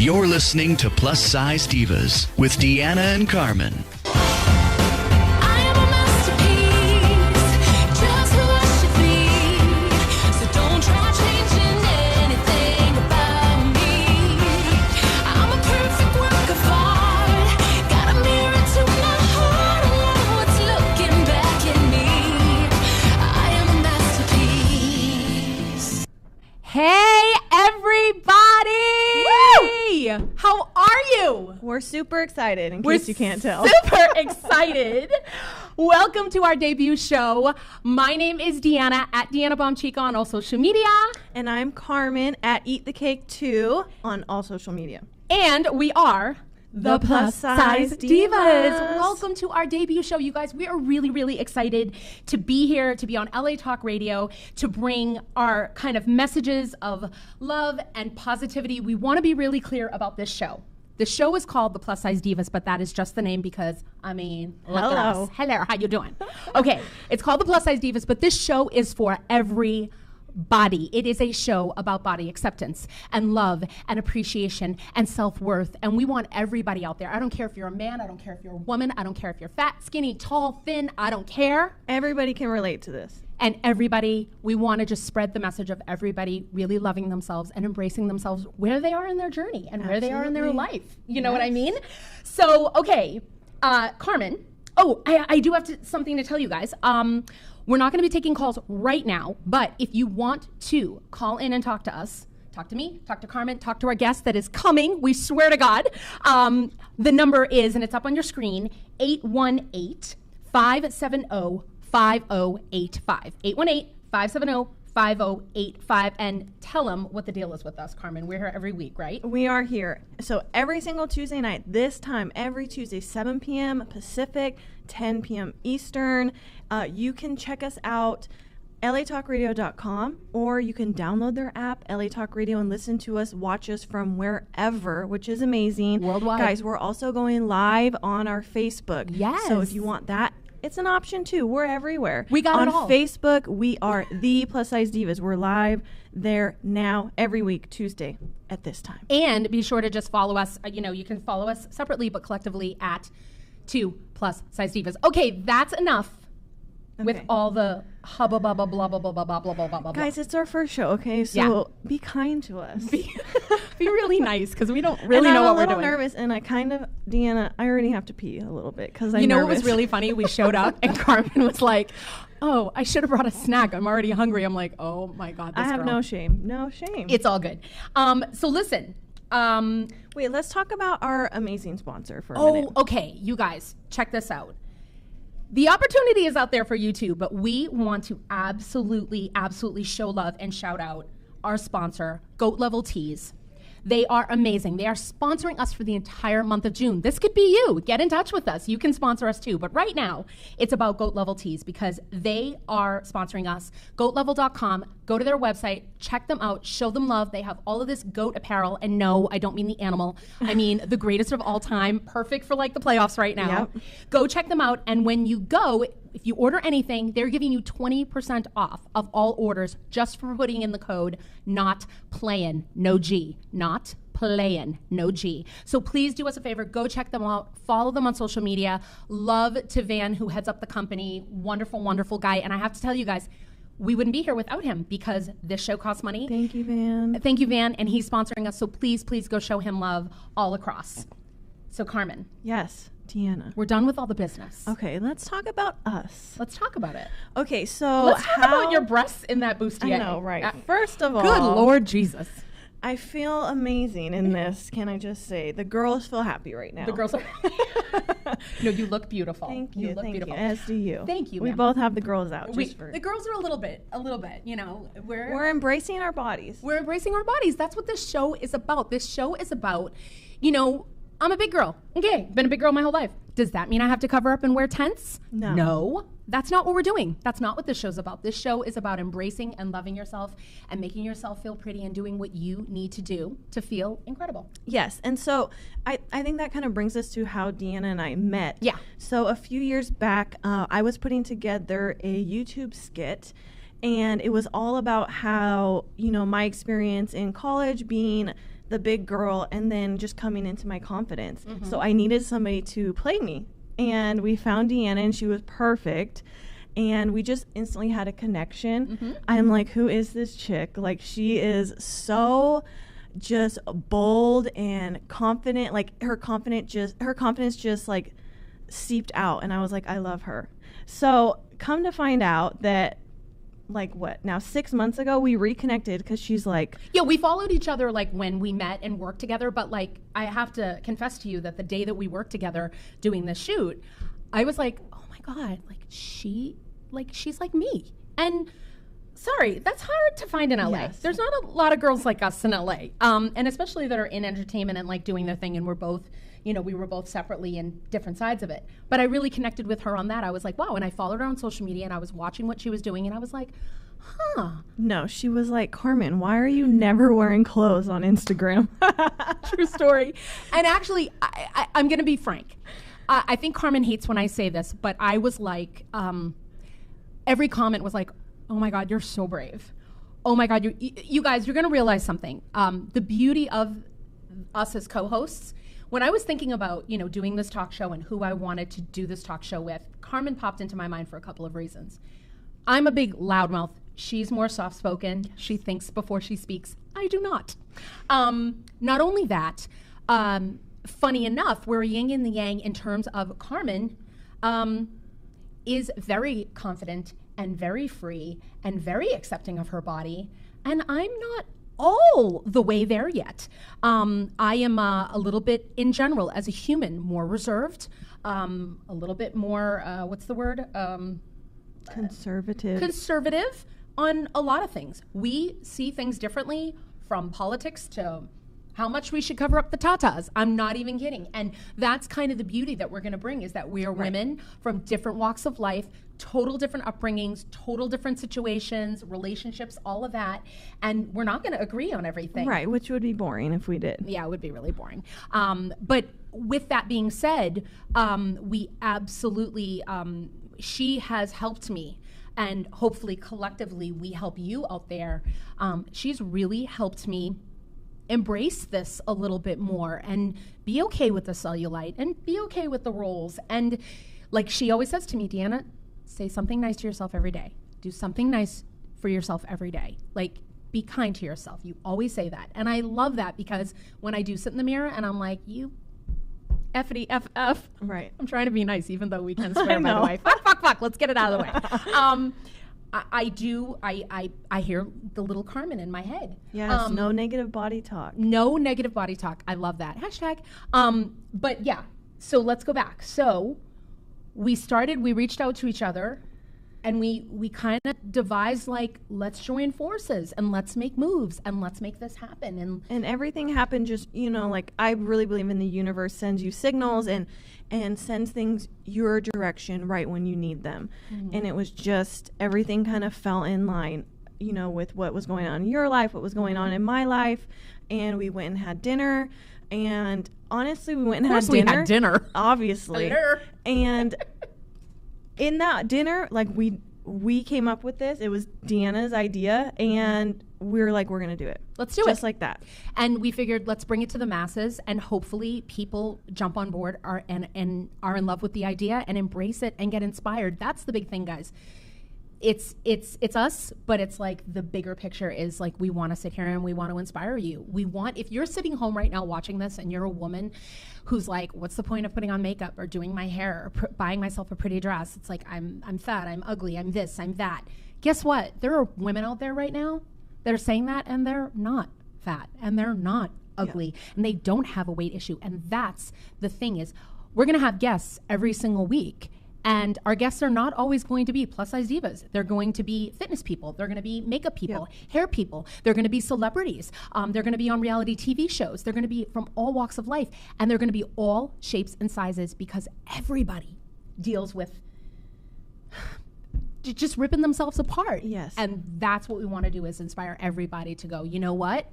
You're listening to Plus Size Divas with Deanna and Carmen. I am a masterpiece, just who I should be. So don't try changing anything about me. I'm a perfect work of art. Got a mirror to my heart, and now it's looking back at me. I am a masterpiece. Hey, everybody! Woo! How are you? We're super excited, in case you can't tell. Super excited. Welcome to our debut show. My name is Deanna, at Deanna Bomchica on all social media. And I'm Carmen, at Eat the Cake 2 on all social media. And we are The Plus Size Divas. Welcome to our debut show, you guys. We are really, really excited to be here, to be on LA Talk Radio, to bring our kind of messages of love and positivity. We want to be really clear about this show. The show is called The Plus Size Divas, but that is just the name because, I mean, look at Hello. us. Hello, how you doing? Okay, it's called The Plus Size Divas, but this show is for every body. It is a show about body acceptance and love and appreciation and self-worth. And we want everybody out there. I don't care if you're a man. I don't care if you're a woman. I don't care if you're fat, skinny, tall, thin. I don't care. Everybody can relate to this. And everybody, we want to just spread the message of everybody really loving themselves and embracing themselves where they are in their journey and where they are in their Absolutely. life. You know what I mean? So, okay, Carmen. Oh, I do have something to tell you guys. We're not going to be taking calls right now, but if you want to call in and talk to us, talk to me, talk to Carmen, talk to our guest that is coming, we swear to God. The number is, and it's up on your screen, 818-570-5085. 818-570-5085. And tell them what the deal is with us, Carmen. We're here every week, right? We are here. So every single Tuesday night, this time, every Tuesday, 7 p.m. Pacific, 10 p.m. Eastern. You can check us out, latalkradio.com, or you can download their app, LA Talk Radio, and listen to us, watch us from wherever, which is amazing. Worldwide. Guys, we're also going live on our Facebook. Yes. So if you want that, it's an option too. We're everywhere. We got on it all. Facebook, we are the Plus Size Divas. We're live there now every week, Tuesday at this time. And be sure to just follow us. You can follow us separately, but collectively at 2 Plus Size Divas. Okay, that's enough with Okay. all the hubba bubba blah blah blah blah blah blah blah blah blah. Guys, it's our first show, okay? So be kind to us. be really nice because we don't really and know I'm what a we're little doing. nervous, and Deanna, I already have to pee a little bit because I'm You know what nervous. was really funny? We showed up and Carmen was like, "Oh, I should have brought a snack. I'm already hungry." I'm like, "Oh my God, this I have girl." no shame. No shame. It's all good. So listen. Wait, let's talk about our amazing sponsor for a minute. Okay, you guys, check this out. The opportunity is out there for you too, but we want to absolutely, absolutely show love and shout out our sponsor, Goat Level Teas. They are amazing. They are sponsoring us for the entire month of June. This could be you. Get in touch with us. You can sponsor us too. But right now, it's about Goat Level Teas because they are sponsoring us. GoatLevel.com. Go to their website. Check them out. Show them love. They have all of this goat apparel. And no, I don't mean the animal. I mean the greatest of all time. Perfect for like the playoffs right now. Yep. Go check them out. And when you go, if you order anything, they're giving you 20% off of all orders just for putting in the code not playin', no G, not playin', no G. So please do us a favor, go check them out, follow them on social media. Love to Van, who heads up the company. Wonderful, wonderful guy. And I have to tell you guys, we wouldn't be here without him because this show costs money. Thank you, Van. Thank you, Van, and he's sponsoring us. So please, please go show him love all across. So Carmen, Yes, Deanna. we're done with all the business. Okay, let's talk about us. Let's talk about it. Okay, so Let's talk about your breasts in that bustier. I know, right. First of all, Good Lord Jesus. I feel amazing in this. Can I just say the girls feel happy right now? The girls are. No, you look beautiful. Thank you. look Thank beautiful. you. As do you. Thank you, We ma'am. both have the girls out. We, Just for, the girls are a little bit. You know, we're embracing our bodies. we're embracing our bodies. That's what this show is about. This show is about, you know, I'm a big girl. Okay, been a big girl my whole life. Does that mean I have to cover up and wear tents? No. No, that's not what we're doing. That's not what this show's about. This show is about embracing and loving yourself and making yourself feel pretty and doing what you need to do to feel incredible. Yes, and so I think that kind of brings us to how Deanna and I met. Yeah. So a few years back, I was putting together a YouTube skit, and it was all about how, you know, my experience in college being the big girl and then just coming into my confidence. So I needed somebody to play me. And we found Deanna, and she was perfect. And we just instantly had a connection. I'm like, who is this chick? Like, she is so just bold and confident. Like, her confidence just like seeped out. And I was like, I love her. So come to find out that, like, what now, 6 months ago we reconnected because she's like, Yeah, we followed each other like when we met and worked together, but like I have to confess to you that the day that we worked together doing this shoot, I was like, oh my God, like she's like me. And sorry, that's hard to find in LA. Yes. There's not a lot of girls like us in LA. And especially that are in entertainment and like doing their thing, and we're both, you know, we were both separately in different sides of it. But I really connected with her on that. I was like, wow. And I followed her on social media and I was watching what she was doing and I was like, huh. no, she was like, Carmen, why are you never wearing clothes on Instagram? True story. And actually, I'm going to be frank. I think Carmen hates when I say this, but I was like, every comment was like, oh my God, you're so brave. Oh my God, you guys, you're going to realize something. The beauty of us as co-hosts, when I was thinking about, you know, doing this talk show and who I wanted to do this talk show with, Carmen popped into my mind for a couple of reasons. I'm a big loudmouth. She's more soft-spoken. She thinks before she speaks. I do not. Not only that, funny enough, we're yin and the yang in terms of Carmen is very confident and very free and very accepting of her body. And I'm not all the way there yet. I am a little bit, in general, as a human, more reserved, a little bit more, what's the word? Conservative on a lot of things. We see things differently, from politics to how much we should cover up the tatas. I'm not even kidding. And that's kind of the beauty that we're going to bring, is that we are women from different walks of life, total different upbringings, total different situations, relationships, all of that. And we're not going to agree on everything. Right, which would be boring if we did. Yeah, it would be really boring. But with that being said, we absolutely, she has helped me. And hopefully collectively we help you out there. She's really helped me embrace this a little bit more and be okay with the cellulite and be okay with the rolls. And like she always says to me, Deanna, say something nice to yourself every day. Do something nice for yourself every day. Like, be kind to yourself. You always say that. And I love that, because when I do sit in the mirror and I'm like, you F-ity F-F. Right. I'm trying to be nice, even though we can swear, by the way. Fuck. Let's get it out of the way. I hear the little Carmen in my head. Yes, no negative body talk. No negative body talk. I love that. Hashtag. But yeah, so let's go back. So we reached out to each other, and we kind of devised, like, let's join forces and let's make moves and let's make this happen. And everything happened just, you know, like, I really believe in the universe sends you signals and sends things your direction right when you need them. Mm-hmm. And it was just, everything kind of fell in line, you know, with what was going on in your life, what was going on in my life. And we went and had dinner. And honestly, we went and had dinner. We had dinner. Obviously. Dinner. And in that dinner, like, we came up with this. It was Deanna's idea, and we were like, we're going to do it. Let's do it. Just like that. And we figured, let's bring it to the masses, and hopefully people jump on board and are in love with the idea and embrace it and get inspired. That's the big thing, guys. It's us, but it's like the bigger picture is like, we want to sit here and we want to inspire you. If you're sitting home right now watching this and you're a woman who's like, what's the point of putting on makeup or doing my hair or buying myself a pretty dress? It's like, I'm fat, I'm ugly, I'm this, I'm that. Guess what? There are women out there right now that are saying that, and they're not fat and they're not ugly, and they don't have a weight issue. And that's the thing, is we're going to have guests every single week. And our guests are not always going to be plus-size divas. They're going to be fitness people. They're going to be makeup people, hair people. They're going to be celebrities. They're going to be on reality TV shows. They're going to be from all walks of life. And they're going to be all shapes and sizes, because everybody deals with just ripping themselves apart. Yes. And that's what we want to do, is inspire everybody to go, you know what?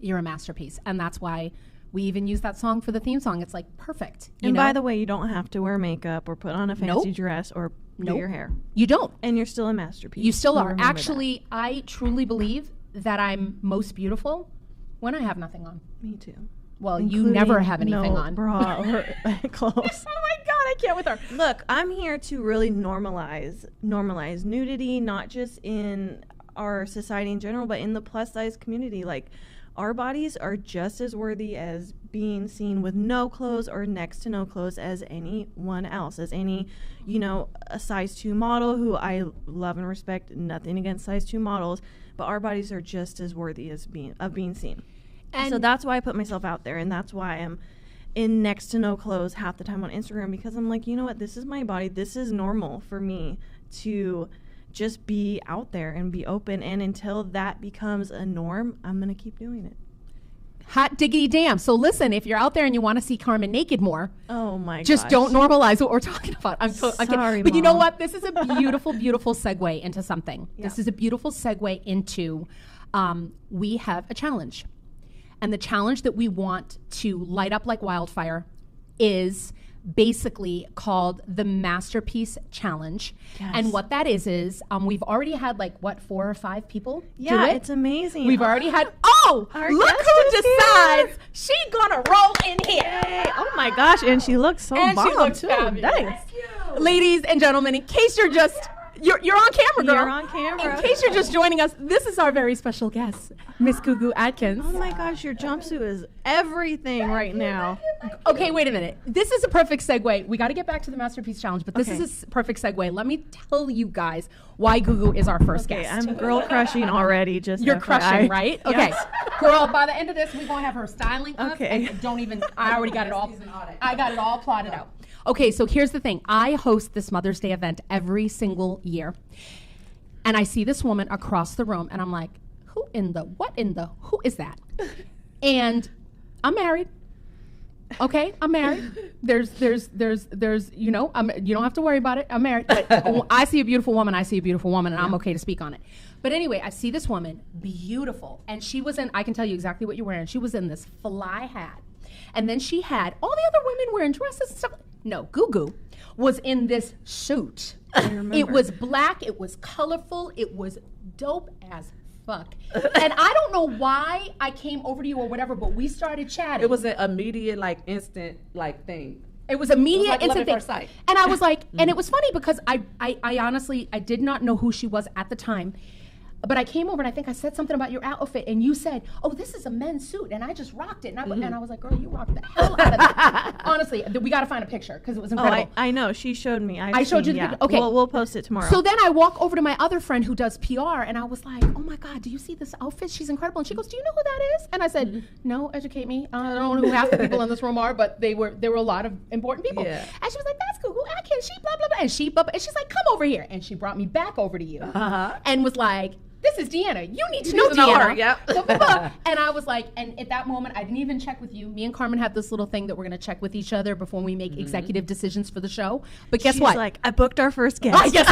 You're a masterpiece. And that's why we even use that song for the theme song. It's like perfect. And by the way, you don't have to wear makeup or put on a fancy dress or do your hair. You don't. And you're still a masterpiece. You still are. Remember Actually, I truly believe that I'm most beautiful when I have nothing on. Me too. Well, you never Including have anything no on. bra or clothes. Oh my God, I can't with her. Look, I'm here to really normalize nudity, not just in our society in general, but in the plus size community. Like, our bodies are just as worthy as being seen with no clothes or next to no clothes as anyone else, as any, a size 2 model who I love and respect. Nothing against size 2 models, but our bodies are just as worthy as being seen. And So that's why I put myself out there, and that's why I'm in next to no clothes half the time on Instagram, because I'm like, you know what, this is my body. This is normal for me to just be out there and be open, and until that becomes a norm, I'm going to keep doing it. hot diggity damn. So listen, if you're out there and you want to see Carmen naked more, Oh my god. just don't normalize what we're talking about. I'm kidding. Sorry, But you know Mom. what? This is a beautiful, beautiful segue into something. This Yeah. is a beautiful segue into we have a challenge. And the challenge that we want to light up like wildfire is basically called the Masterpiece Challenge. Yes. And what that is we've already had 4 or 5 people do Yeah, it. it's amazing. We've already had, Our look guest who is decides here. she gonna roll in here. Hey, oh my gosh, and she looks so And she bomb looks too. fabulous. Nice. Ladies and gentlemen, in case you're just you're on camera, girl. You're on camera. In case you're just joining us, this is our very special guest, Miss Gugu Atkins. Oh my gosh, your jumpsuit is everything right now. Okay, wait a minute. This is a perfect segue. We got to get back to the Masterpiece Challenge, but this Okay. is a perfect segue. Let me tell you guys why Gugu is our first Okay, guest. I'm girl crushing already. Just You're FYI. crushing, right? Okay. Yes. Girl, by the end of this, we're going to have her styling us. Okay. And I already got it all. I got it all plotted out. Okay, so here's the thing. I host this Mother's Day event every single year. And I see this woman across the room, and I'm like, who is that? And I'm married. Okay, I'm married. There's, you don't have to worry about it. I'm married. But I see a beautiful woman, and I'm okay to speak on it. But anyway, I see this woman, beautiful. And she was I can tell you exactly what you're wearing. She was in this fly hat. And then she had all the other women wearing dresses and stuff. No, Gugu was in this suit. It was black, it was colorful, it was dope as fuck. And I don't know why I came over to you or whatever, but we started chatting. It was an immediate, instant, thing. It was immediate, like love instant at thing. first sight. And I was like, and it was funny because I honestly, I did not know who she was at the time. But I came over and I think I said something about your outfit, and you said, "Oh, this is a men's suit," and I just rocked it. And I was like, "Girl, you rocked the hell out of that." Honestly, we got to find a picture because it was Oh, incredible. I know. She showed me. I showed you the yeah. picture. Okay. We'll post it tomorrow. So then I walk over to my other friend who does PR, and I was like, "Oh my God, do you see this outfit? She's incredible." And she goes, "Do you know who that is?" And I said, "No, educate me. I don't know who half the people in this room are, but there were a lot of important people." Yeah. And she was like, "That's Gugu Atkins. She blah blah blah." And she's like, "Come over here," and she brought me back over to you, and was like, "This is Deanna. You need to know to know Deanna." her, yep. Blah, blah, blah. And I was like, and at that moment, I didn't even check with you. Me and Carmen have this little thing that we're going to check with each other before we make executive decisions for the show. But guess She's what? like, I booked our first guest. I guess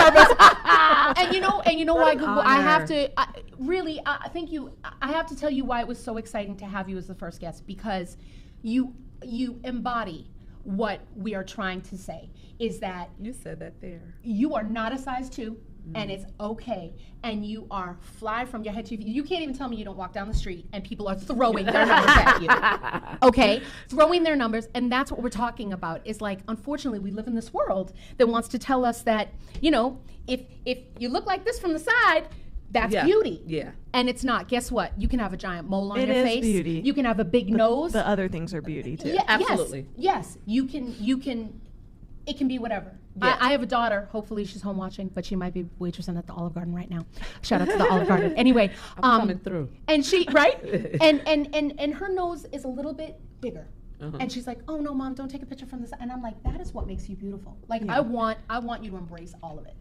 and you know why, Google? I have honor. to thank you. I have to tell you why it was so exciting to have you as the first guest, because you embody what we are trying to say. Is that You said that there. you are not a size 2, and it's okay, and you are fly from your head to your feet. You can't even tell me you don't walk down the street and people are throwing their numbers at you. Okay, throwing their numbers, and that's what we're talking about. Is unfortunately, we live in this world that wants to tell us that if you look like this from the side, that's Yeah, beauty. yeah. And it's not. Guess what? You can have a giant mole on It your is face. beauty. You can have a big nose. The other things are beauty too. Yeah, Absolutely. Yes, you can. It can be whatever. Yeah. I have a daughter. Hopefully, she's home watching, but she might be waitressing at the Olive Garden right now. Shout out to the Olive Garden. Anyway, I'm coming through. And she and her nose is a little bit bigger. And she's like, "Oh no, Mom, don't take a picture from this." And I'm like, "That is what makes you beautiful. I want you to embrace all of it."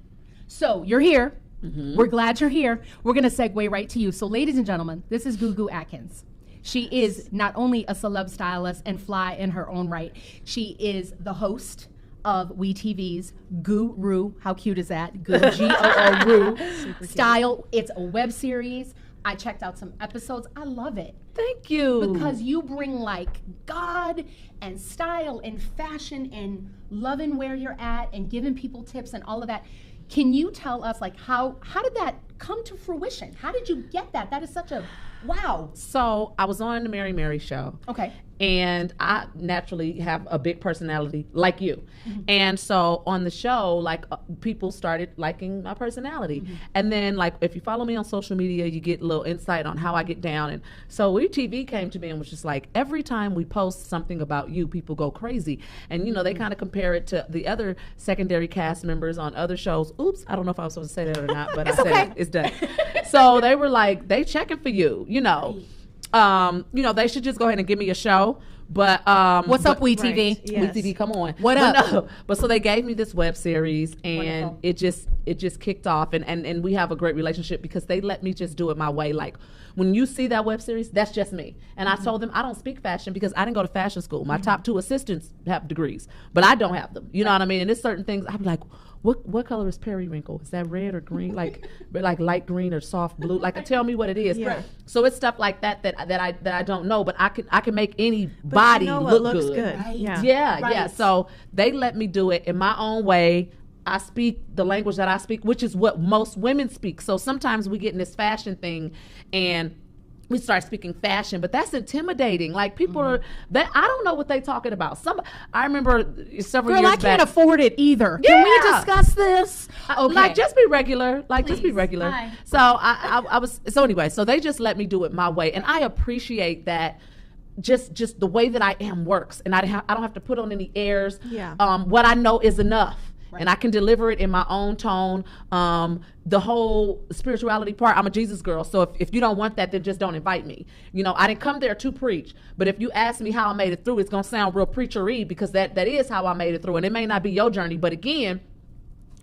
So you're here. We're glad you're here. We're gonna segue right to you. So, ladies and gentlemen, this is Gugu Atkins. She is not only a celeb stylist and fly in her own right. She is the host of WeTV's Guru. How cute is that? Guru Style. It's a web series. I checked out some episodes. I love it. Thank you. Because you bring God and style and fashion and loving where you're at and giving people tips and all of that. Can you tell us how did that come to fruition? How did you get that? That is such a Wow. So I was on the Mary Mary show. Okay. And I naturally have a big personality like you. And so on the show, like people started liking my personality. And then like if you follow me on social media, you get a little insight on how I get down. And so WeTV came to me and was just like, every time we post something about you, people go crazy. And you know, they kind of compare it to the other secondary cast members on other shows. Oops, I don't know if I was supposed to say that or not, but I said okay. it. It's done. So they were like, they checking for you, you know. You know, they should just go ahead and give me a show. But What's up, but- WeTV? Right. Yes. WeTV, come on. What But up? no, but so they gave me this web series, and Wonderful. it just kicked off, and we have a great relationship because they let me just do it my way. Like when you see that web series, that's just me. And I told them I don't speak fashion because I didn't go to fashion school. My top 2 assistants have degrees, but I don't have them. You know what I mean? And there's certain things I'm like, what color is periwinkle? Is that red or green? Like light green or soft blue? Like tell me what it is. Yeah. So it's stuff like that I don't know, but I can make any But body you know what look looks good. good. Yeah. Yeah, Right. yeah. So they let me do it in my own way. I speak the language that I speak, which is what most women speak. So sometimes we get in this fashion thing and we start speaking fashion, but that's intimidating. Like people are that I don't know what they talking about. I remember several Girl, years I can't back. afford it either. Can we Yeah. discuss this? Okay. Like just be regular. Like just be Please. regular. Hi. So I was so anyway. So they just let me do it my way, and I appreciate that. Just the way that I am works, and I don't have to put on any airs. Yeah. What I know is enough. And I can deliver it in my own tone. The whole spirituality part, I'm a Jesus girl. So if you don't want that, then just don't invite me. You know, I didn't come there to preach. But if you ask me how I made it through, it's going to sound real preachery because that is how I made it through. And it may not be your journey. But again,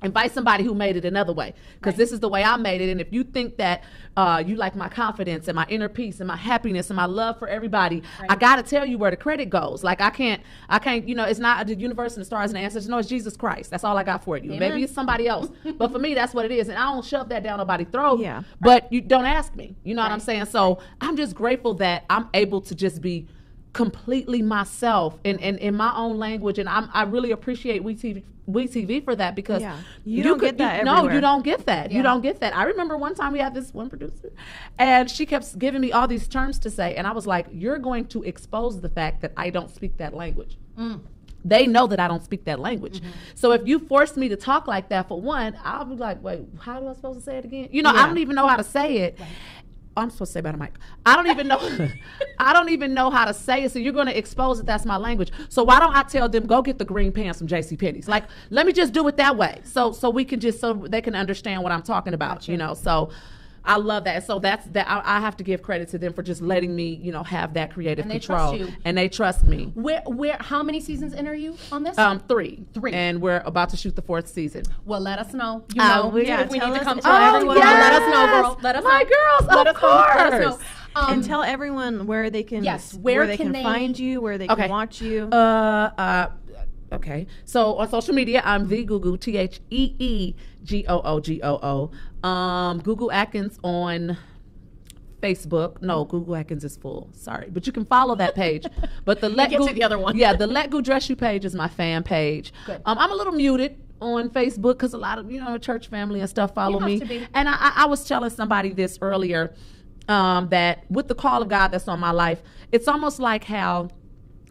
invite somebody who made it another way because this is the way I made it. And if you think that you like my confidence and my inner peace and my happiness and my love for everybody, I got to tell you where the credit goes. Like I can't, you know, it's not the universe and the stars and the answers. No, it's Jesus Christ. That's all I got for you. Amen. Maybe it's somebody else. But for me, that's what it is. And I don't shove that down nobody's throat. Yeah. But you don't ask me. You know what I'm saying? So I'm just grateful that I'm able to just be completely myself in my own language. And I really appreciate WeTV for that because Yeah. You don't get that no, everywhere. you don't get that. You Yeah. don't get that. I remember one time we had this one producer and she kept giving me all these terms to say. And I was like, you're going to expose the fact that I don't speak that language. They know that I don't speak that language. So if you force me to talk like that for one, I'll be like, wait, how am I supposed to say it again? You know, I don't even know how to say it. I'm supposed to say by the mic. I don't even know. I don't even know how to say it. So you're going to expose that that's my language. So why don't I tell them go get the green pants from JCPenney's? Like, let me just do it that way. So we can just so they can understand what I'm talking about. You know. So I love that. So that's that. I have to give credit to them for just letting me, you know, have that creative And they control. trust you. And they trust me. How many seasons in are you on this? 3. Three. And we're about to shoot the 4th season. Well, let us know. You know, yeah, if we tell need to us- come tell to everyone. Let us know, girl. Let us My know. girls, let of us know. Let us know. course. And tell everyone where they can Yes, where where they can can they- find you, where they Okay. can watch you. Okay. So on social media, I'm the Gugu, TheeGoogoo. Gugu Atkins on Facebook. No, Gugu Atkins is full. Sorry, but you can follow that page. But the Let get Gu- to the other one. Yeah, the Let Gu Dress You page is my fan page. Good. I'm a little muted on Facebook because a lot of church family and stuff follow You have me. to be. And I was telling somebody this earlier that with the call of God that's on my life, it's almost like how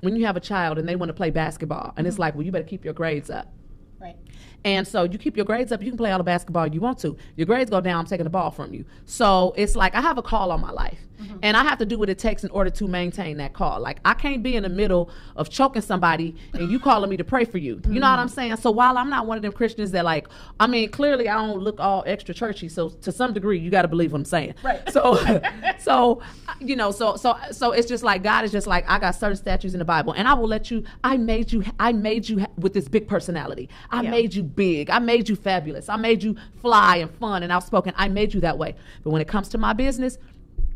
when you have a child and they want to play basketball, and it's like, well, you better keep your grades up. Right. And so you keep your grades up, you can play all the basketball you want to. Your grades go down, I'm taking the ball from you. So it's like I have a call on my life. And I have to do what it takes in order to maintain that call. Like I can't be in the middle of choking somebody and you calling me to pray for you. You know what I'm saying? So while I'm not one of them Christians that like, I mean, clearly I don't look all extra churchy. So to some degree, you got to believe what I'm saying. Right. So it's just like God is just like, I got certain statutes in the Bible, and I will let you. I made you with this big personality. I made you big. I made you fabulous. I made you fly and fun and outspoken. I made you that way. But when it comes to my business,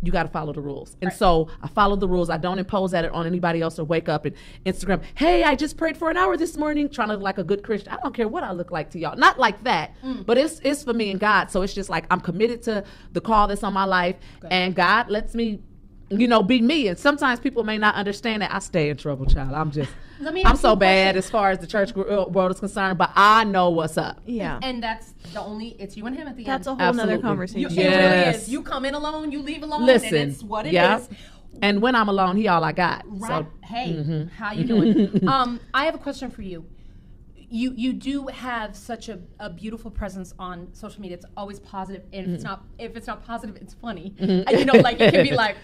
you got to follow the rules. And so I follow the rules. I don't impose that on anybody else or wake up and Instagram, hey, I just prayed for an hour this morning, trying to look like a good Christian. I don't care what I look like to y'all. Not like that, but it's for me and God. So it's just like I'm committed to the call that's on my life. And God lets me be me. And sometimes people may not understand that I stay in trouble, child. I'm Let me I'm ask so you a bad question. as far as the church world is concerned, but I know what's up. Yeah. And that's the only, it's you and him at the That's a end. whole nother Absolutely. conversation. It really Yes. is. You come in alone, you leave alone, Listen, and it's what it is. yeah. And when I'm alone, he all I got. Right. So Hey, how you doing? I have a question for you. You do have such a beautiful presence on social media. It's always positive, and if it's not positive, it's funny. And, like it can be like,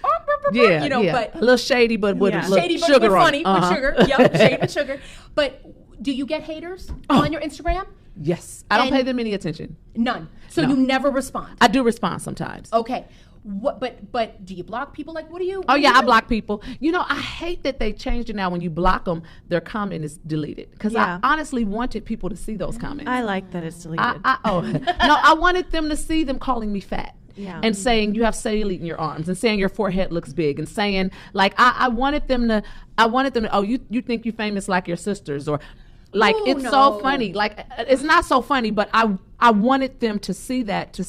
yeah, but a little shady, but with Yeah. a little shady, but sugar on funny, it. Uh-huh. with sugar. Yep, shady with sugar. But do you get haters on your Instagram? Yes, I don't And- pay them any attention. None. So No. you never respond. I do respond sometimes. Okay. What? But do you block people? Like, what do you? Oh what do yeah, you I do? block people. I hate that they changed it now. When you block them, their comment is deleted. Because Yeah. I honestly wanted people to see those comments. I like that it's deleted. I wanted them to see them calling me fat. Yeah. And saying you have cellulite in your arms, and saying your forehead looks big, and saying like I wanted them to. Oh, you think you famous like your sisters, or like Ooh, it's no. so funny. Like it's not so funny, but I wanted them to see that.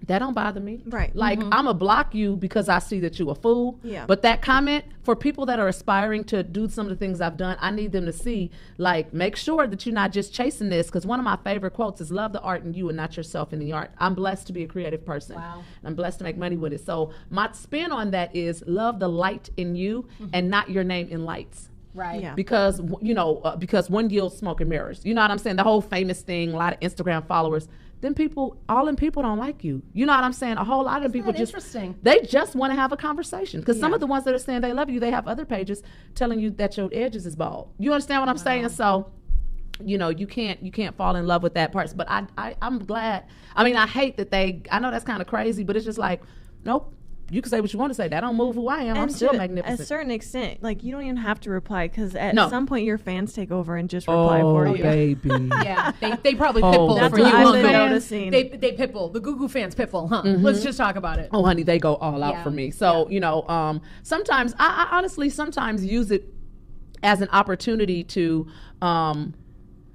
That don't bother me. Right. Like I'ma block you because I see that you a fool. Yeah. But that comment, for people that are aspiring to do some of the things I've done, I need them to see, like, make sure that you're not just chasing this. Because one of my favorite quotes is, love the art in you and not yourself in the art. I'm blessed to be a creative person. Wow. I'm blessed to make money with it. So my spin on that is love the light in you and not your name in lights. Right. Yeah. Because because one yields smoke and mirrors. You know what I'm saying? The whole famous thing, a lot of Instagram followers. Then all them people don't like you. You know what I'm saying? A whole lot of people that just interesting? they just want to have a conversation. Because some Yeah. of the ones that are saying they love you, they have other pages telling you that your edges is bald. You understand what I'm saying? So, you can't fall in love with that person. But I'm glad. I mean, I hate that I know that's kind of crazy, but it's just like, nope. You can say what you want to say. That don't move who I am. I'm And still to magnificent. a certain extent, like you don't even have to reply because at No. some point your fans take over and just reply for you. baby. Yeah, they probably Oh, pitbull that's for you. what I've huh, been fans? noticing. They pitbull. The Goo Goo fans pitbull, huh? Let's just talk about it. Oh, honey, they go all out Yeah. for me. So, sometimes I honestly sometimes use it as an opportunity to,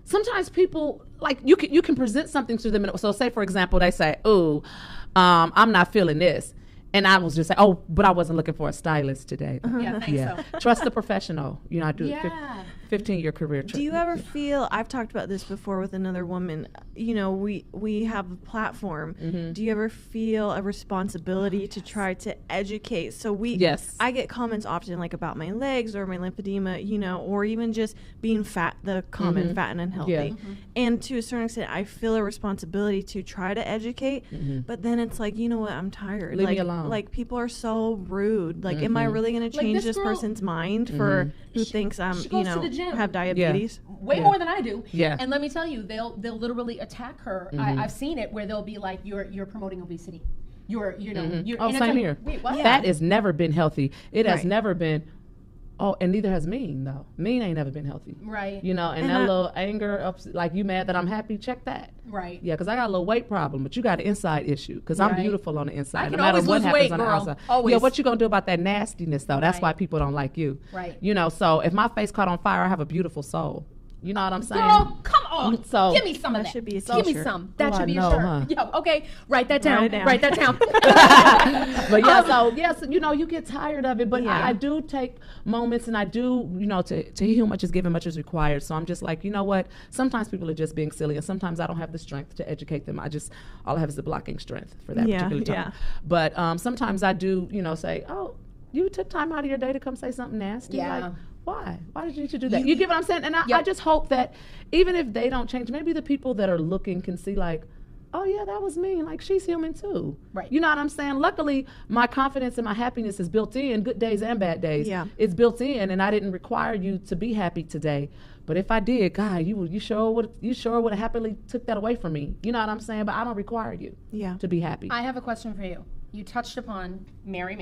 sometimes people, like, you can present something to them. So say, for example, they say, "Ooh, I'm not feeling this." And I was just say, "Oh, but I wasn't looking for a stylist today." Yeah, thanks so. Trust the professional. I do Yeah. 15-year career. Do you ever feel, I've talked about this before with another woman, we have a platform. Mm-hmm. Do you ever feel a responsibility to try to educate? So Yes. I get comments often like about my legs or my lymphedema, or even just being fat, the common fat and unhealthy. Yeah. And to a certain extent, I feel a responsibility to try to educate, but then it's like, you know what, I'm tired. Leave me like, alone. like people are so rude. Like, am I really going to Like change this this girl- person's mind for who thinks I'm, she goes to the gym. have diabetes? Way Yeah. more than I do. Yeah. And let me tell you, they'll literally attack her. I've seen it where they'll be like, "You're promoting obesity. You're you're." Oh, and same it's like, here. Wait, what? Fat has never been healthy. It has Right. never been. Oh, and neither has mean, though. Mean ain't never been healthy. Right. And And that I- little anger, like you mad that I'm happy, check that. Right. Yeah, because I got a little weight problem, but you got an inside issue because I'm Right. beautiful on the inside. I can no matter always what lose happens weight, on the girl. outside. Always. Yeah, what you going to do about that nastiness, though? That's Right. why people don't like you. Right. So if my face caught on fire, I have a beautiful soul. You know what I'm saying? Girl, come on. So- give me some of That that. should be a Give me t-shirt. some. That Oh, should I be know, a shirt. huh? Yo, okay. Write that down. Write it down. Write that down. But yeah, so yes, you get tired of it. But Yeah. I do take moments, and I do, to heal much is given, much is required. So I'm just like, you know what? Sometimes people are just being silly, and sometimes I don't have the strength to educate them. All I have is the blocking strength for that Yeah, particular time. yeah. But sometimes I do, say, oh, you took time out of your day to come say something nasty. Yeah. Like, why? Why did you need to do that? You get what I'm saying? And I Yep. just hope that even if they don't change, maybe the people that are looking can see like, oh yeah, that was me. Like, she's human too. Right. You know what I'm saying? Luckily, my confidence and my happiness is built in, good days and bad days. Yeah. It's built in, and I didn't require you to be happy today. But if I did, God, you sure would have happily took that away from me. You know what I'm saying? But I don't require you Yeah. to be happy. I have a question for you. You touched upon Mary.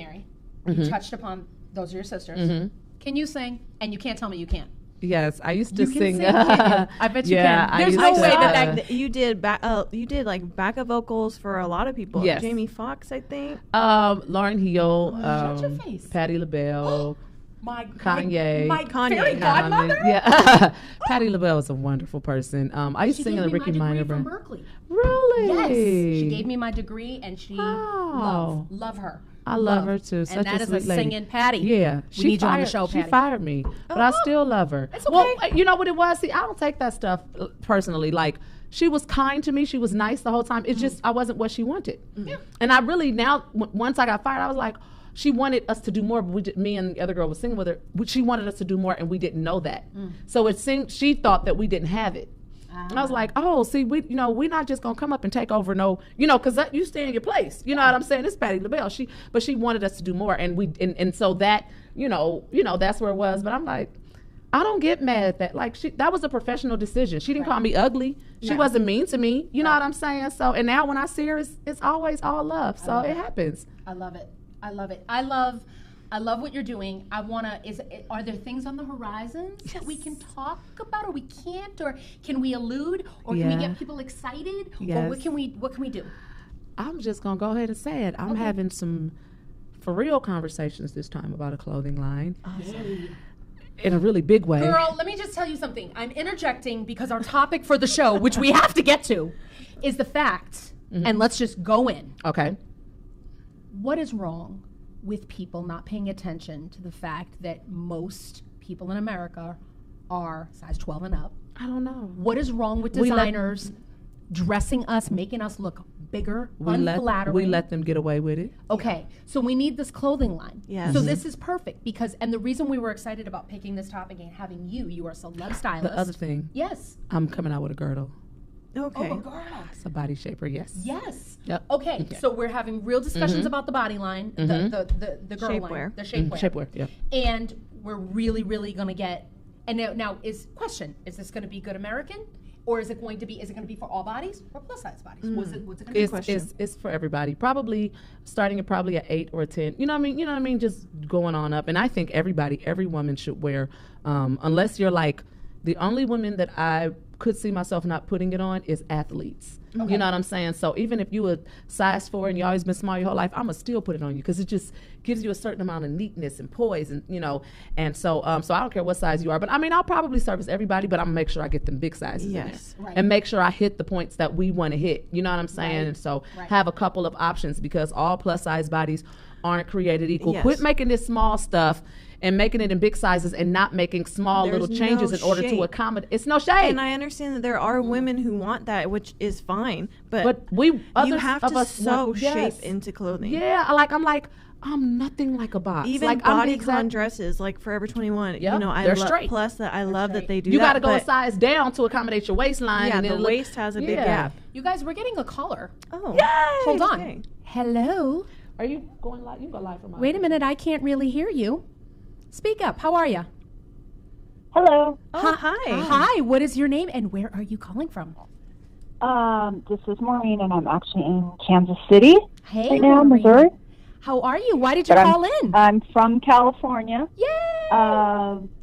Mm-hmm. You touched upon those are your sisters. Can you sing? And you can't tell me you can't. Yes, I used to You can sing. sing, can't you? I bet you yeah, can. I There's used no to, way that uh, that- You did like backup vocals for a lot of people. Yes. Jamie Foxx, I think. Lauren Hill, Shut your face. Patti LaBelle, My Kanye. my Kanye. fairy godmother. Yeah, Patti LaBelle is a wonderful person. I used She to sing gave in the me Ricky my Minor degree from band. Berkeley. Really? Yes, she gave me my degree, and she Wow. love her. I love her too. Such And that a is sweet a lady. singing Patty. Yeah, We need you on the show, She Patty. fired me, but I still love her. It's okay. Well, you know what it was? See, I don't take that stuff personally. Like, she was kind to me. She was nice the whole time. It's just I wasn't what she wanted. And I really now, once I got fired, I was like, she wanted us to do more, but we did, me and the other girl was singing with her. She wanted us to do more, and we didn't know that. So it seemed she thought that we didn't have it. And I was like, oh, see, we're not just gonna come up and take over, because you stay in your place. You know what I'm saying? It's Patti LaBelle. But she wanted us to do more, and so that, that's where it was. But I'm like, I don't get mad at that. Like, that was a professional decision. She didn't call me ugly. She wasn't mean to me. You know what I'm saying? So, and now when I see her, it's always all love. So it happens. I love it. I love it. I love what you're doing. Are there things on the horizon that we can talk about, or we can't, or can we allude, or can we Yeah. get people excited, or Yes. what can we do? I'm just gonna go ahead and say it. I'm having some for real conversations this time about a clothing line. In a really big way. Girl, let me just tell you something. I'm interjecting because our topic for the show, which we have to get to, is the fact, and let's just go in. Okay. What is wrong with people not paying attention to the fact that most people in America are size 12 and up? I don't know. What is wrong with We let- designers dressing us, making us look bigger, unflattering? We let them get away with it. Okay, so we need this clothing line. Yes. So this is perfect because, and the reason we were excited about picking this topic and having you are a celeb stylist. The other thing, Yes. I'm coming out with a girdle. Okay. Oh, a girl. It's a body shaper, yes. Yes. Yep. Okay, so we're having real discussions about the body line, the girl line, Shapewear. the shapewear. Shapewear, yeah. And we're really, really going to get, and now is this going to be good American? Or is it going to be for all bodies or plus size bodies? What's it going to be? It's for everybody. Probably starting at at 8 or 10. You know what I mean? Just going on up. And I think every woman should wear, unless you're like, the only women that I could see myself not putting it on is athletes. You know what I'm saying? So even if you a size 4 and you always been small your whole life, I'm gonna still put it on you because it just gives you a certain amount of neatness and poise, and and so so I don't care what size you are, but I mean I'll probably service everybody, but I'm gonna make sure I get them big sizes Yes. in there. And make sure I hit the points that we want to hit. You know what I'm saying? And so have a couple of options because all plus size bodies aren't created equal. Yes. Quit making this small stuff and making it in big sizes and not making small There's little changes no in order to shape. accommodate. It's no shade. And I understand that there are women who want that, which is fine. But we you others have of to us sew want- shape yes. into clothing. Yeah, I'm nothing like a box. Even like, I'm the bodycon exact- dresses, like Forever 21. Yep, I they're love. straight. Plus, that I love that they do You that. got to go a but size down to accommodate your waistline. Yeah, and the then look- waist has a big Yeah. gap. You guys, we're getting a caller. Oh, Hold on. okay. Hello. Are you going live? You can go live from my. Wait a minute, I can't really hear you. Speak up. How are you? Hello. Oh, hi. Hi. What is your name and where are you calling from? This is Maureen, and I'm actually in Kansas City Hey, right now, Maureen. Missouri. How are you? Why did you But call in? I'm from California. Yay!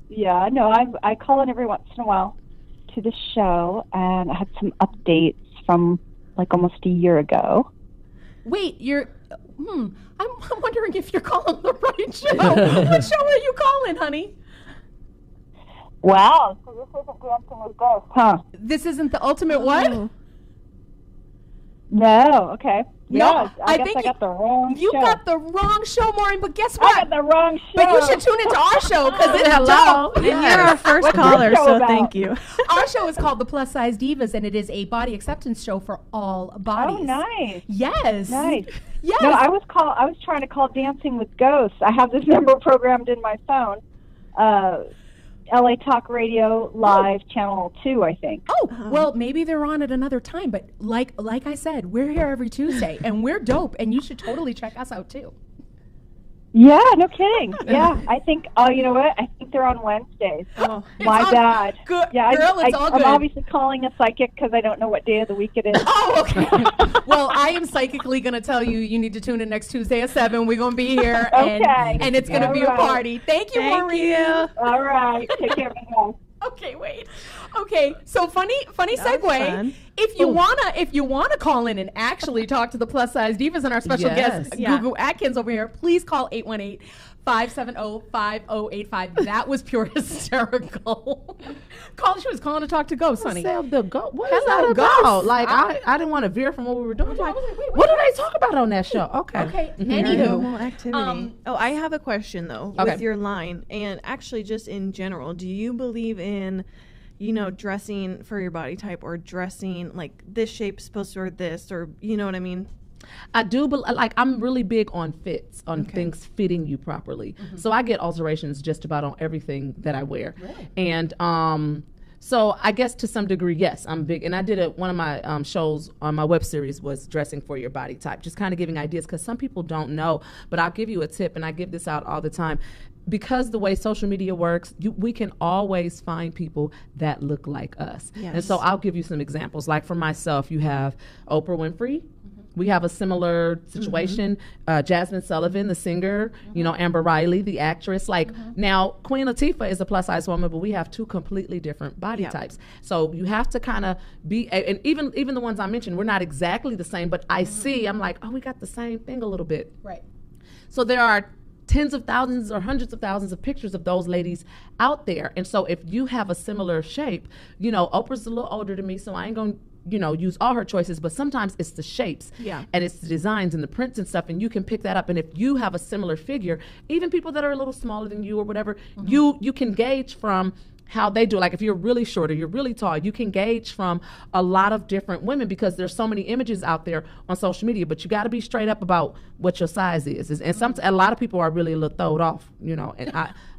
Yeah, no, I call in every once in a while to the show, and I had some updates from like almost a year ago. Wait, I'm wondering if you're calling the right show. What show are you calling, honey? Wow, so this isn't Dancing with Ghosts, huh? This isn't the ultimate what? Oh. No, okay. No, Yeah, I I guess think I got the wrong You show. got the wrong show, Maureen, but guess I what? got the wrong show. But you should tune into our show because it's Hello. dope. And you're our first caller, show so about? thank you. Our show is called The Plus Size Divas, and it is a body acceptance show for all bodies. Oh, nice. Yes. Nice. Yes. No, I was trying to call Dancing with Ghosts. I have this number programmed in my phone. LA Talk Radio Live Channel 2, I think. Oh, well, maybe they're on at another time, but like I said, we're here every Tuesday, and we're dope, and you should totally check us out too. Yeah, no kidding. Yeah, I think. Oh, you know what? I think they're on Wednesdays. Oh, My all bad. good. Yeah, Girl, it's all good. I'm obviously calling a psychic because I don't know what day of the week it is. Oh, okay. Well, I am psychically going to tell you need to tune in next Tuesday at 7. We're going to be here, Okay. and it's going to All be a right. party. Thank you, thank Maureen. you. All right, take care, guys. Okay, wait. Okay, so funny That was segue. fun. If you wanna call in and actually talk to the plus size divas and our special Yes. guest Yeah. Gugu Atkins over here, please call 570-5085. That was pure hysterical. She was calling to talk to Ghost, honey. The goat. What is Hello, that about? Ghost. Like I didn't want to veer from what we were doing. Like, I was like, wait, what do they talk about on that show? Okay. Okay, Paranormal anywho. activity. I have a question though Okay. with your line, and actually just in general, do you believe in, dressing for your body type, or dressing like this shape's supposed to wear this, or you know what I mean? I do, but like I'm really big on fits, on things fitting you properly. So I get alterations just about on everything that I wear. Really? And so I guess to some degree, yes, I'm big. And I did one of my shows on my web series was dressing for your body type, just kind of giving ideas because some people don't know. But I'll give you a tip, and I give this out all the time. Because the way social media works, we can always find people that look like us. Yes. And so I'll give you some examples. Like for myself, you have Oprah Winfrey. We have a similar situation. Jasmine Sullivan, the singer, Amber Riley, the actress. Like now, Queen Latifah is a plus size woman, but we have two completely different body types. So you have to kind of be, and even the ones I mentioned, we're not exactly the same, but I'm like, oh, we got the same thing a little bit. Right. So there are tens of thousands or hundreds of thousands of pictures of those ladies out there. And so if you have a similar shape, Oprah's a little older than me, so I ain't going to use all her choices, but sometimes it's the shapes and it's the designs and the prints and stuff, and you can pick that up. And if you have a similar figure, even people that are a little smaller than you or whatever, you can gauge from how they do. Like if you're really short or you're really tall, you can gauge from a lot of different women because there's so many images out there on social media, but you got to be straight up about what your size is. And a lot of people are really a little throwed off, and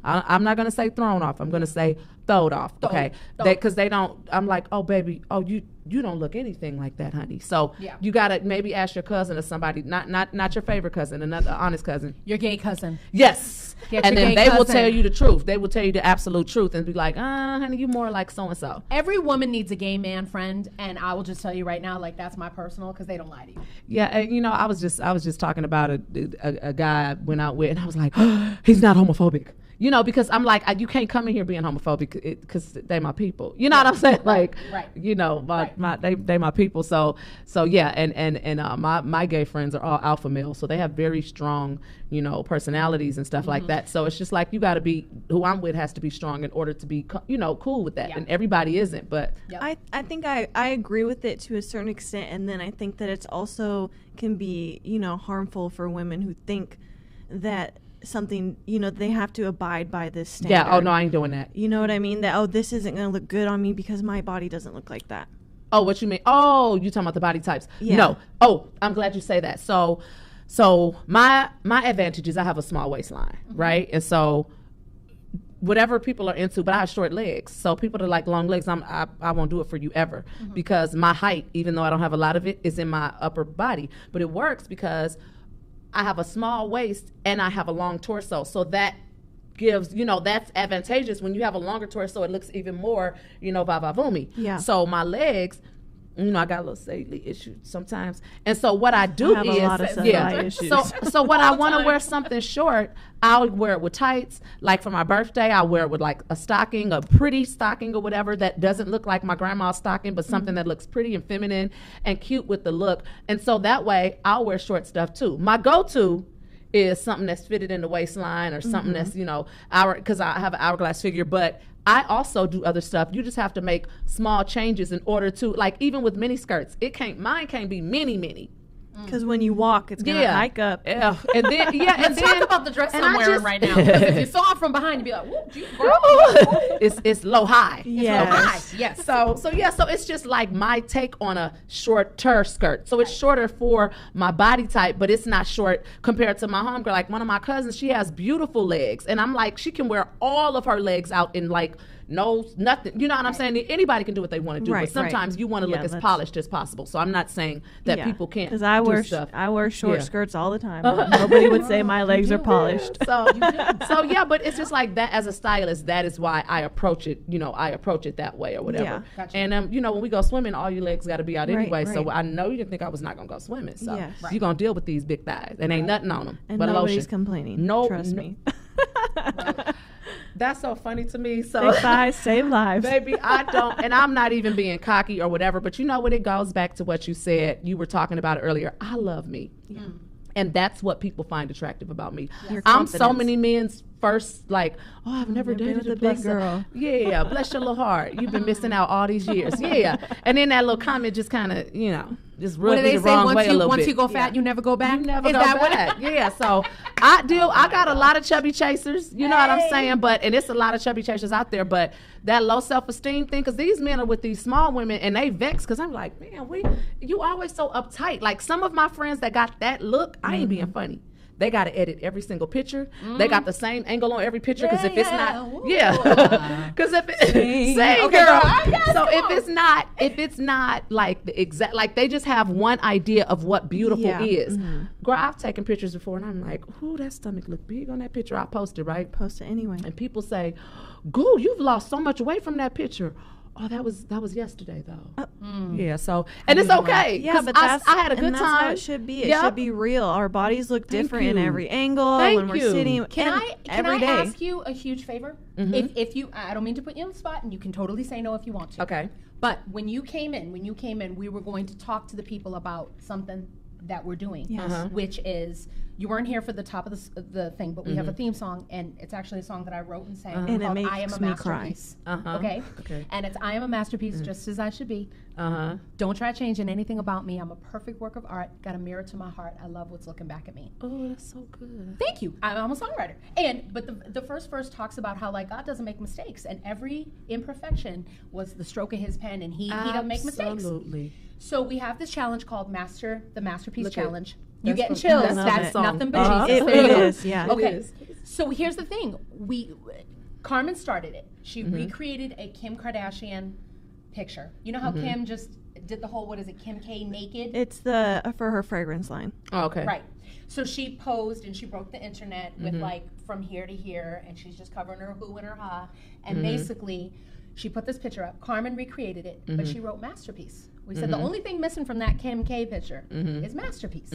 I'm not going to say thrown off. I'm going to say throwed off. Okay. Because they don't, I'm like, oh baby, oh you don't look anything like that, honey. So you got to maybe ask your cousin or somebody, not your favorite cousin, another honest cousin. Your gay cousin. Yes. Get And your then gay they will cousin. tell you the truth. They will tell you the absolute truth and be like, honey, you more like so-and-so. Every woman needs a gay man friend, and I will just tell you right now, like that's my personal, because they don't lie to you. Yeah, and, I was just talking about a guy I went out with, and I was like, he's not homophobic. Because I'm like, you can't come in here being homophobic because they my people. You know what I'm saying? Like, they my people. So yeah, and my gay friends are all alpha males, so they have very strong, personalities and stuff like that. So it's just like you got to be, who I'm with has to be strong in order to be, cool with that. And everybody isn't, but I think I agree with it to a certain extent, and then I think that it's also can be, harmful for women who think that something, they have to abide by this standard. yeah. Oh no, I ain't doing that. You know what I mean? That, this isn't going to look good on me because my body doesn't look like that. Oh, what you mean? Oh, you talking about the body types? Yeah. No. Oh, I'm glad you say that. So my advantage is I have a small waistline, right? And so whatever people are into, but I have short legs. So people that like long legs, I won't do it for you ever because my height, even though I don't have a lot of it, is in my upper body. But it works because I have a small waist and I have a long torso. So that gives, that's advantageous. When you have a longer torso, it looks even more, vavavoomie. Yeah. So my legs, I got a little cellulite issue sometimes. And so what I do I have is, a lot of cellulite issues. so when I want to wear something short, I'll wear it with tights. Like for my birthday, I'll wear it with like a stocking, a pretty stocking or whatever that doesn't look like my grandma's stocking, but something that looks pretty and feminine and cute with the look. And so that way I'll wear short stuff too. My go-to is something that's fitted in the waistline or something that's, because I have an hourglass figure, but I also do other stuff. You just have to make small changes in order to, like even with mini skirts, mine can't be mini. Because when you walk, it's going to hike up. Yeah. And then, Let's talk about the dress and I'm I wearing just- right now. Because if you saw it from behind, you'd be like, "Whoa, you girl." it's low high. Yes. Low high. Yes. So it's just like my take on a shorter skirt. So it's shorter for my body type, but it's not short compared to my homegirl. Like one of my cousins, she has beautiful legs, and I'm like, she can wear all of her legs out in like nothing. You know what I'm saying? Anybody can do what they want to do, Right, but sometimes right. you want to look Yeah, as that's- polished as possible. So I'm not saying that people can't Because I do wear stuff. I wear short Yeah. skirts all the time. Nobody would say my legs are polished. So yeah, but it's just like that as a stylist, that is why I approach it, I approach it that way or whatever. Yeah. Gotcha. And when we go swimming, all your legs got to be out Right, anyway. So right. I know you didn't think I was not going to go swimming. So Yes. Right. you're going to deal with these big thighs. And ain't nothing on them And but nobody's lotion. complaining. No, Trust no. me. That's so funny to me. So Big thighs save lives. baby, I don't, and I'm not even being cocky or whatever, but you know what? It goes back to what you said. You were talking about it earlier. I love me. And that's what people find attractive about me. Your I'm so confidence. many men's first, like, oh, I've never been dated with a a big plus girl. Yeah, bless your little heart. You've been missing out all these years. Yeah. And then that little comment just kind of, just What rubbed do me they the say? wrong way a little Once bit. you go fat, you never go back. You never Is go that what- back. Yeah, so I got a lot of chubby chasers. You know what I'm saying? And it's a lot of chubby chasers out there. But that low self-esteem thing, because these men are with these small women, and they vex. Because I'm like, man, you always so uptight. Like some of my friends that got that look, I ain't being funny. They got to edit every single picture. They got the same angle on every picture. Because if it's not, because if it, sing, Okay, girl. girl. Yes, So come if it's not like the exact, like they just have one idea of what beautiful Yeah. is. Girl, I've taken pictures before, and I'm like, ooh, that stomach look big on that picture. I posted, right? Post it anyway. And people say, "Goo, you've lost so much weight from that picture." Oh, that was yesterday though. Yeah, so and it's okay. Yeah, 'cause but that's I had a good and that's time. how it should be. It Yep. should be real. Our bodies look Thank different in you. every angle Thank when we're you. sitting. Can and I every day. ask you a huge favor? If you, I don't mean to put you on the spot, and you can totally say no if you want to. Okay. But when you came in, we were going to talk to the people about something that we're doing, Yes. which is you weren't here for the top of the thing, but we have a theme song, and it's actually a song that I wrote and sang And it called makes "I Am a me cry. Masterpiece." Uh-huh. Okay. Okay. And it's "I am a masterpiece, just as I should be." Uh-huh. Don't try changing anything about me. I'm a perfect work of art. Got a mirror to my heart. I love what's looking back at me. Oh, that's so good. Thank you. I'm a songwriter. But the first verse talks about how like God doesn't make mistakes, and every imperfection was the stroke of His pen, and He doesn't make mistakes. Absolutely. So we have this challenge called the Masterpiece Look at- Challenge. You that's getting the- chills? that's That's the song. nothing but Uh-huh. Jesus. It There you go. is, yeah. Okay. It is. So here's the thing. Carmen started it. She recreated a Kim Kardashian picture. You know how Kim just did the whole, what is it, Kim K naked? It's for her fragrance line. Oh, okay. Right. So she posed and she broke the internet with like from here to here, and she's just covering her who and her ha. And basically, she put this picture up. Carmen recreated it, but she wrote masterpiece. We said the only thing missing from that Kim K picture is masterpiece.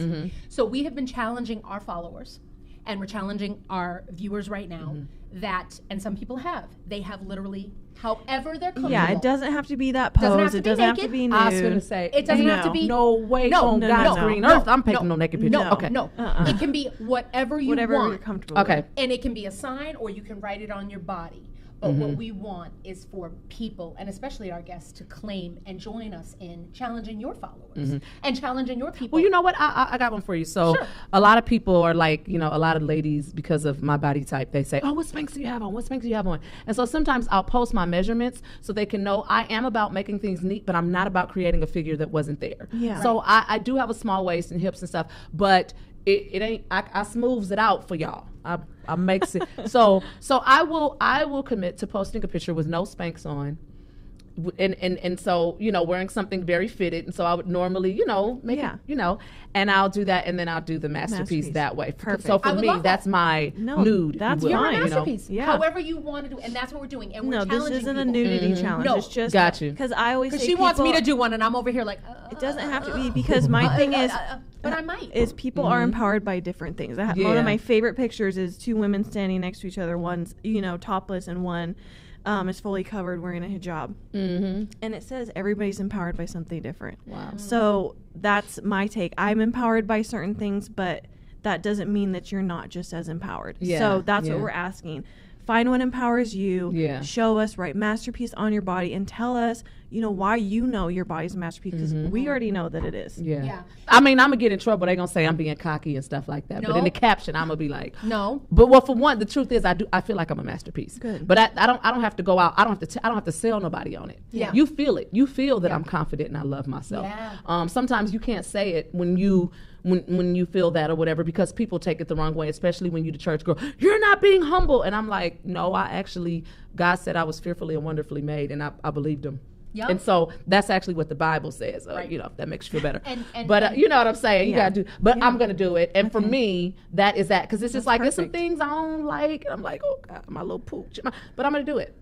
So we have been challenging our followers, and we're challenging our viewers right now that, and some people they have literally, however they're comfortable. Yeah, it doesn't have to be that Doesn't have pose. to it be doesn't have to naked. be nude. I was gonna say It doesn't have to No. be. no way No, on no, God's no, green no, earth. I'm taking no naked pictures. No, Okay. no. It can be whatever you Whatever want. you're comfortable Okay. with. And it can be a sign, or you can write it on your body. But what we want is for people, and especially our guests, to claim and join us in challenging your followers and challenging your people. Well, you know what? I got one for you. So Sure. a lot of people are like, a lot of ladies, because of my body type, they say, oh, what Spanx do you have on? What Spanx do you have on? And so sometimes I'll post my measurements so they can know I am about making things neat, but I'm not about creating a figure that wasn't there. Yeah. So I do have a small waist and hips and stuff, but it ain't, I smooths it out for y'all. I makes it. So I will commit to posting a picture with no Spanx on. And so, wearing something very fitted. And so I would normally, make Yeah. it, and I'll do that, and then I'll do the masterpiece that way. Perfect. So I for would me, love that. that's my No, nude. if that's you will, You're a fine, you know? masterpiece. Yeah. However you want to do, and that's what we're doing. And we're No, this challenging isn't a people. nudity challenge. No. It's just Got you. because I always say Because she wants me people- to do one, and I'm over here like. It doesn't have to be, because my thing is, But I might. is people are empowered by different things. One Yeah. of my favorite pictures is two women standing next to each other. One's topless, and one is fully covered wearing a hijab. And it says everybody's empowered by something different. Wow. So that's my take. I'm empowered by certain things, but that doesn't mean that you're not just as empowered. Yeah, So that's yeah. what we're asking. Find what empowers you. Yeah. Show us, write masterpiece on your body, and tell us, why your body's a masterpiece, because we already know that it is. Yeah. Yeah. I mean, I'm gonna get in trouble. They're gonna say I'm being cocky and stuff like that. But in No. the caption, I'm gonna be like, No. But well, for one, the truth is, I feel like I'm a masterpiece. Good. But I don't have to go out. I don't have to sell nobody on it. Yeah. You feel it. You feel that I'm confident and I love myself. Yeah. Sometimes you can't say it when you feel that or whatever, because people take it the wrong way, especially when you the church girl. You're not being humble, and I'm like, no, God said I was fearfully and wonderfully made, and I believed Him. Yep. And so that's actually what the Bible says. Right. If that makes you feel better. And But you know what I'm saying. You Yeah. gotta do. But I'm gonna do it. And for me, that is that, because it's just like there's some things I don't like. And I'm like, oh God, my little pooch. But I'm gonna do it.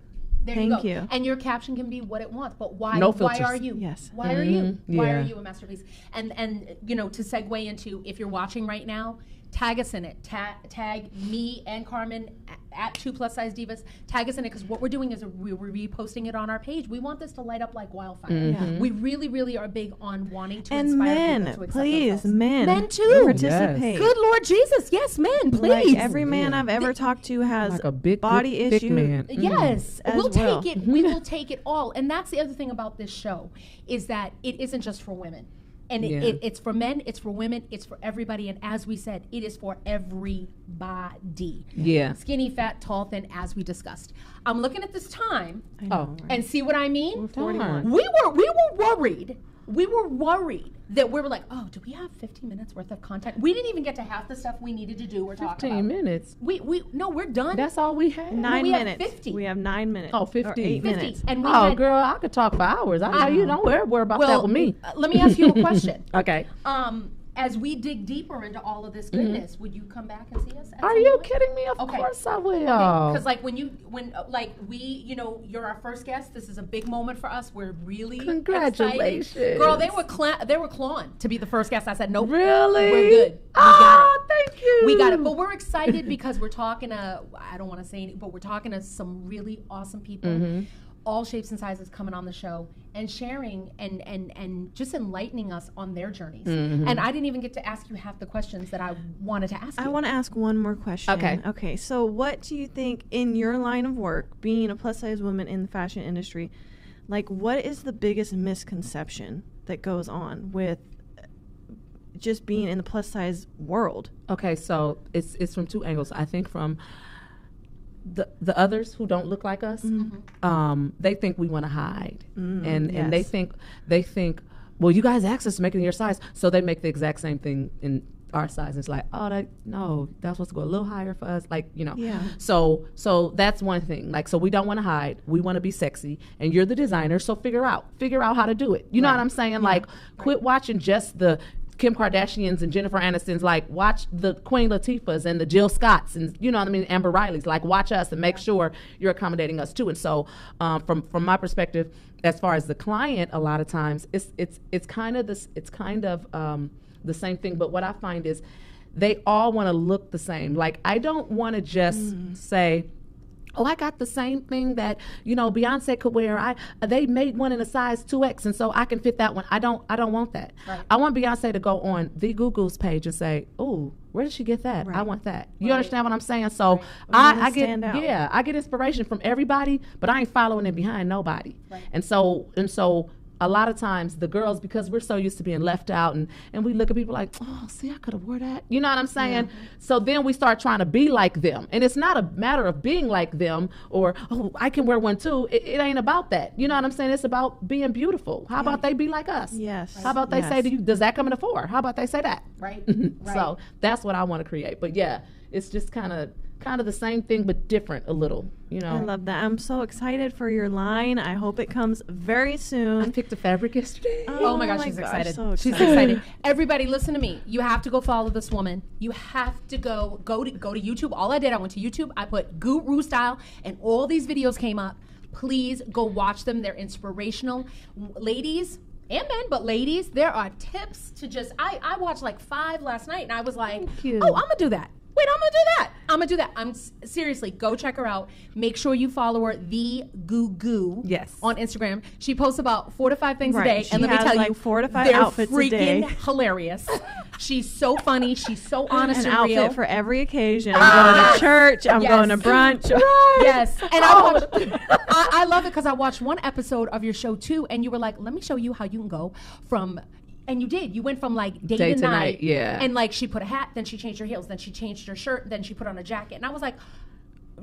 There Thank you you. go. And your caption can be what it wants, but why? No why filters. are you? Yes. Why are you? Why Yeah. are you a masterpiece? And to segue into, if you're watching right now, tag us in it. Tag me and Carmen at 2 Plus Size Divas. Tag us in it, because what we're doing is we're reposting it on our page. We want this to light up like wildfire. We really, really are big on wanting to And inspire men, people to accept please, themselves. men. Men too. Participate. Good Lord Jesus, yes, men, please. Like every man I've ever talked to has Like a big, body thick issues. man. Yes, as we'll well. take it. We will take it all. And that's the other thing about this show, is that it isn't just for women. And it's for men, it's for women, it's for everybody. And as we said, it is for everybody. Yeah. Skinny, fat, tall, thin, as we discussed. I'm looking at this time Oh. and see what I mean? 41. We were worried. We were worried that we were like, oh, do we have 15 minutes worth of content? We didn't even get to half the stuff we needed to do or talk 15 about. minutes. No, we're done. That's all we had. 9 we have minutes. 50. We have 9 minutes. Oh, Or 50. 8 50. minutes. And we Oh, had, girl, I could talk for hours. I know you don't worry about that with me. Let me ask you a question. Okay. As we dig deeper into all of this goodness, would you come back and see us? at Are some you point? kidding me? Of Okay. course I will. Because like you're our first guest. This is a big moment for us. We're really Congratulations. excited. Girl. They were clawing to be the first guest. I said nope. Really? We're good. We Oh, got it. thank you. We got it. But we're excited because we're talking to, I don't want to say any, but we're talking to some really awesome people, all shapes and sizes coming on the show and sharing and just enlightening us on their journeys. And I didn't even get to ask you half the questions that I wanted to ask you. I want to ask one more question. Okay. Okay. So, what do you think in your line of work, being a plus size woman in the fashion industry, like what is the biggest misconception that goes on with just being in the plus size world? Okay, so it's from two angles. I think from the others who don't look like us, they think we want to hide, and they yes. think, well, you guys asked us to make it in your size, so they make the exact same thing in our size. It's like, oh, that's supposed to go a little higher for us, like Yeah. So that's one thing. Like, so we don't want to hide. We want to be sexy, and you're the designer, so figure out how to do it. You know what I'm saying? Like, quit watching just the Kim Kardashians and Jennifer Aniston's, like watch the Queen Latifahs and the Jill Scotts and you know what I mean, Amber Riley's, like watch us and make sure you're accommodating us too. And so from my perspective, as far as the client, a lot of times it's kind of the same thing, but what I find is they all want to look the same. Like I don't want to just say, oh, I got the same thing that, Beyonce could wear. They made one in a size 2X, and so I can fit that one. I don't want that. Right. I want Beyonce to go on the Google's page and say, oh, where did she get that? I want that. You understand what I'm saying? So I get stand out. I get inspiration from everybody, but I ain't following it behind nobody. Right. And so a lot of times the girls, because we're so used to being left out and we look at people like, oh, see, I could have wore that. You know what I'm saying? So then we start trying to be like them. And it's not a matter of being like them or, oh, I can wear one too. It ain't about that. You know what I'm saying? It's about being beautiful. How about they be like us? Yes. How about they say to you, does that come in a 4? How about they say that? Right. So that's what I want to create. But yeah, it's just kind of the same thing, but different a little, I love that. I'm so excited for your line. I hope it comes very I soon. picked a fabric yesterday. Oh my gosh, she's excited. so She's excited. Everybody, listen to me. You have to go follow this woman. You have to go to YouTube. All I did, I went to YouTube. I put Guru Style, and all these videos came up. Please go watch them. They're inspirational, ladies and men. But ladies, there are tips to just. I watched like 5 last night, and I was like, you. oh, I'm gonna do that. Wait, I'm gonna do that. Seriously, go check her out. Make sure you follow her, the Goo Goo. Yes. On Instagram. She posts about 4 to 5 things a Right. day. She And let me has, tell like, you, 4 to 5 they're outfits a day. freaking hilarious. She's so funny. She's so honest An and real. outfit for every occasion. I'm going to church. I'm Yes. going to brunch. Yes, and I love it because I watched one episode of your show too, and you were like, "Let me show you how you can go from." And you did. You went from like day to night. yeah. And like she put a hat, then she changed her heels, then she changed her shirt, then she put on a jacket, and I was like,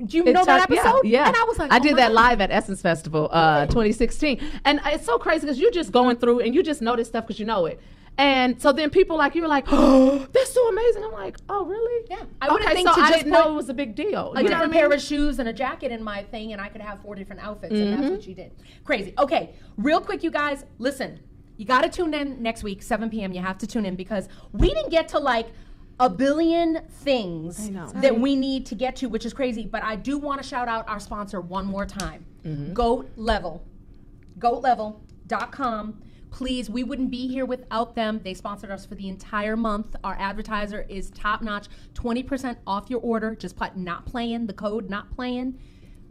"Do you know that episode?" Yeah. And I was like, I "Oh did my that God." live at Essence Festival 2016. And it's so crazy because you're just going through and you just know this stuff because you know it. And so then people like you were like, oh, that's so amazing. I'm like, oh, really? Yeah. I wouldn't okay, think so to I just didn't put know it was a big deal. a You know what I different mean? pair of shoes and a jacket in my thing, and I could have 4 different outfits, and that's what she did. Crazy. Okay, real quick, you guys, listen. You got to tune in next week, 7 p.m. You have to tune in because we didn't get to like a billion things that we need to get to, which is crazy. But I do want to shout out our sponsor one more time, Goat Level. GoatLevel.com. Please, we wouldn't be here without them. They sponsored us for the entire month. Our advertiser is top notch. 20% off your order. Just put not playing, the code not playing.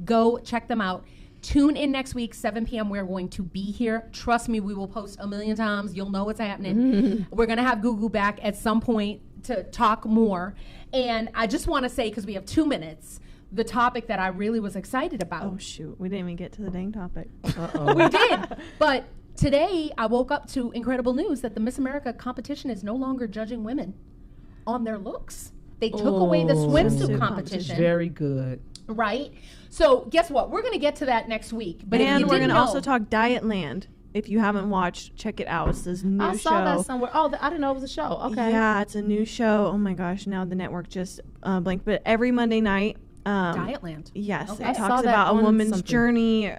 Go check them out. Tune in next week, 7 p.m. We're going to be here. Trust me, we will post a million times. You'll know what's happening. We're going to have Gugu back at some point to talk more. And I just want to say, because we have 2 minutes, the topic that I really was excited about. Oh, shoot. We didn't even get to the dang topic. We did. But today, I woke up to incredible news that the Miss America competition is no longer judging women on their looks. They took away the swimsuit competition. Very good. Right? So, guess what? We're going to get to that next week. But if And you we're didn't going to know, also talk Dietland. If you haven't watched, check it out. It's this new I show. saw that somewhere. Oh, I didn't know it was a show. Okay. Yeah, it's a new show. Oh my gosh, now the network just blanked. But every Monday night, Dietland. yes, Okay. it I saw talks that about a on woman's something. journey,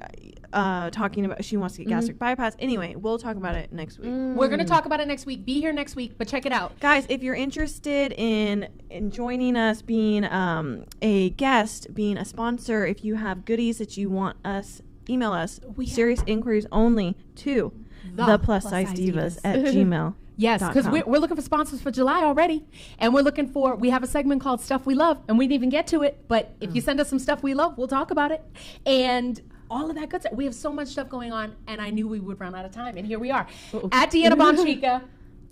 talking about she wants to get gastric bypass. Anyway, we'll talk about it next week. We're going to talk about it next week. Be here next week, but check it out. Guys, if you're interested in joining us, being a guest, being a sponsor, if you have goodies that you want us, email us. Serious inquiries only to the plus size divas at gmail. Yes, because we're looking for sponsors for July already. And we're looking for, we have a segment called Stuff We Love, and we didn't even get to it. But if you send us some stuff we love, we'll talk about it. And all of that good stuff. We have so much stuff going on, and I knew we would run out of time. And here we are. At Deanna Bonchica,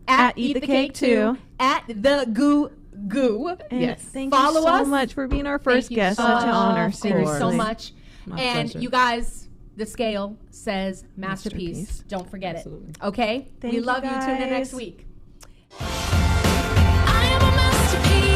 at Eat the Cake Too, at The Goo Goo. And Yes. thank Follow you so us. much for being our Thank first you guest. so Such an much. honor. Thank you so Seriously. much. My And pleasure. you guys, the scale says masterpiece. Masterpiece. Don't forget Absolutely. it. Okay? Thank we you, love you. Tune in guys. next week. I am a masterpiece.